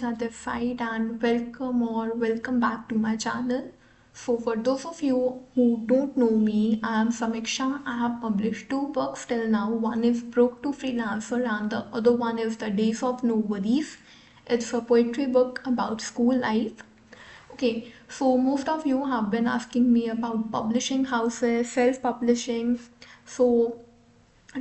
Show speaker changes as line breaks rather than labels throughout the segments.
Satisfied and welcome back to my channel. So for those of you who don't know me, I am Samiksha. I have published two books till now. One is Broke to Freelancer and the other one is The Days of No Worries. It's a poetry book about school life. Okay, so most of you have been asking me about publishing houses, self-publishing. So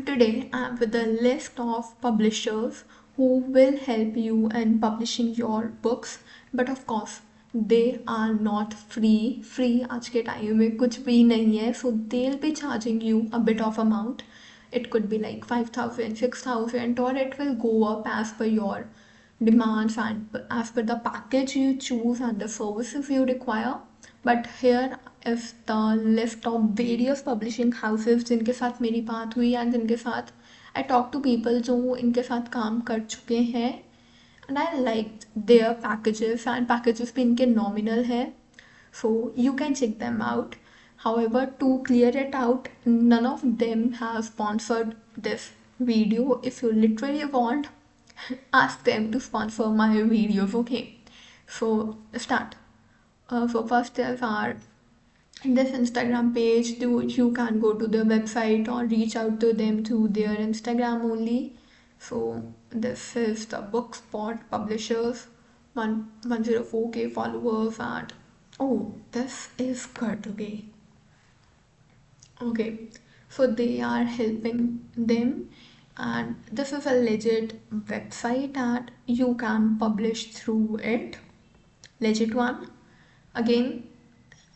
today I'm with a list of publishers who will help you in publishing your books, but of course they are not free आज के time में कुछ भी नहीं है, so they'll be charging you a bit of amount. It could be like 5,000, 6,000, or it will go up as per your demands and as per the package you choose and the services you require. But here is the list of various publishing houses जिनके साथ मेरी बात हुई and जिनके साथ I talk to people जो इनके साथ काम कर चुके हैं and I liked their packages and packages भी इनके nominal है, so you can check them out. However, to clear it out, none of them have sponsored this video. If you literally want, ask them to sponsor my videos. Okay, so start. So first there's our this Instagram page. You can go to their website or reach out to them through their Instagram only. So this is the Bookspot publishers, 104K followers, and oh, this is good. Okay, so they are helping them, and this is a legit website and you can publish through it. Legit one. Again,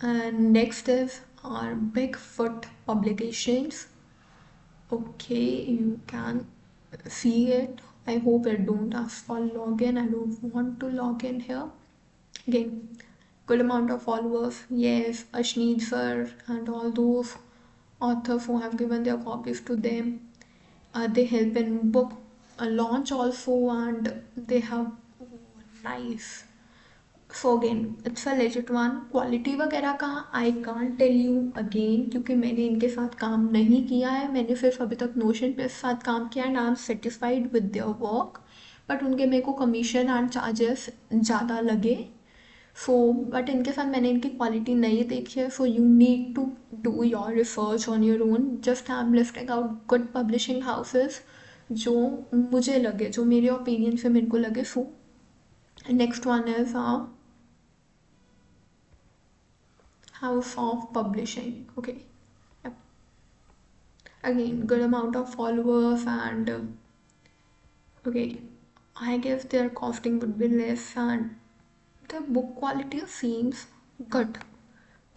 and next is our Bigfoot publications. Okay, you can see it. I hope it don't ask for login. I don't want to log in here. Again, good amount of followers. Yes, Ashneet sir and all those authors who have given their copies to them. They help in book launch also, and they have nice. So again, it's a legit one. Quality वगैरह का I can't tell you again क्योंकि मैंने इनके साथ काम नहीं किया है. मैंने सिर्फ अभी तक नोशन पे साथ काम किया and I am satisfied with their work. But उनके मेरे को कमीशन एंड चार्जेस ज़्यादा लगे. सो बट इनके साथ मैंने इनकी क्वालिटी नहीं देखी है. So you need to do your research on your own. Just I am listing out good publishing houses जो मुझे लगे, जो मेरे ओपिनियन से मेरे को लगे. So next one is house of publishing. Okay, yep. Again, good amount of followers and okay, I guess their costing would be less and the book quality seems good.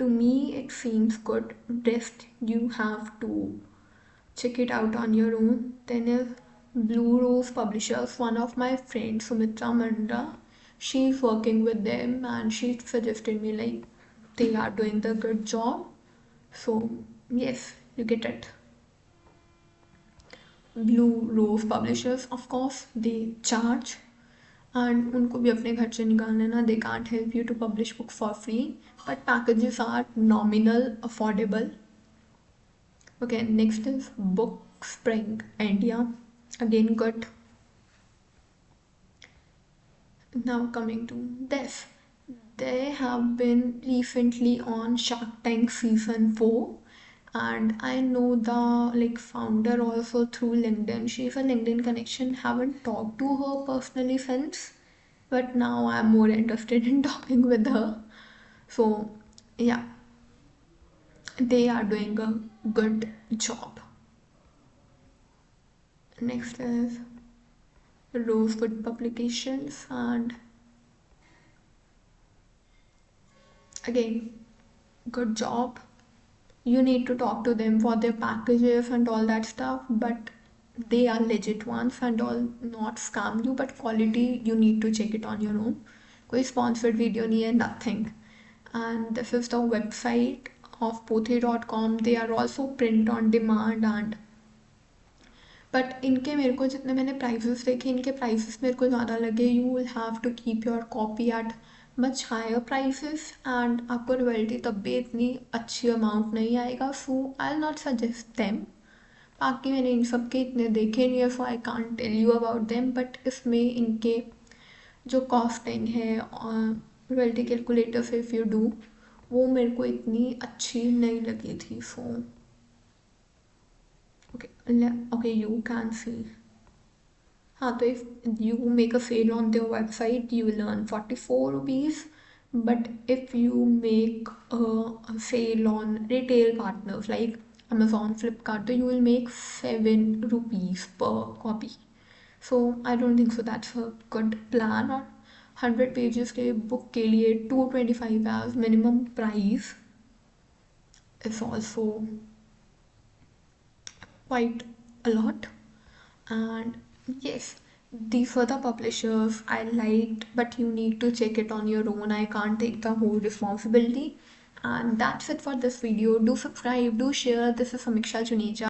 To me it seems good. Rest you have to check it out on your own. Then is Blue Rose Publishers. One of my friends, Sumitra Manda, she's working with them and she suggested me like they are doing the good job. So yes, you get it. Blue Rose Publishers, of course they charge and उनको भी अपने घर से निकालना ना. They can't help you to publish book for free, but packages are nominal, affordable. Okay, next is Bookspring India. Again good. Now coming to this, they have been recently on Shark Tank season 4 and I know the like founder also through LinkedIn. She's a LinkedIn connection. Haven't talked to her personally since, but now I'm more interested in talking with her. So yeah, they are doing a good job. Next is Rosewood Publications and again good job. You need to talk to them for their packages and all that stuff, but they are legit ones and all, not scam you, but quality you need to check it on your own. कोई sponsored video नहीं है, nothing. And this is the website of pothe.com. They are also print on demand and but इनके मेरे को जितने मैंने prices देखे, इनके प्राइसेस मेरे को ज़्यादा लगे. You will have to keep your copy at much higher prices and आपको रॉयल्टी तब भी इतनी अच्छी अमाउंट नहीं आएगा. So I will not suggest them. बाकी मैंने इन सब के इतने देखे नहीं है, so I can't tell you about them. But इसमें इनके जो कॉस्टिंग है रॉयल्टी कैलकुलेटर से इफ़ यू डू, वो मेरे को इतनी अच्छी नहीं लगी थी। So okay you can see. हाँ, तो if you make a sale on their website you will earn 44 rupees, but if you make a sale on retail partners like Amazon, Flipkart, then you will make 7 rupees per copy. So I don't think so that's a good plan. और 100 pages के book के लिए 225 as minimum price is also quite a lot. And yes, these were the publishers I liked, but you need to check it on your own. I can't take the whole responsibility. And that's it for this video. Do subscribe, do share. This is Samiksha Juneja.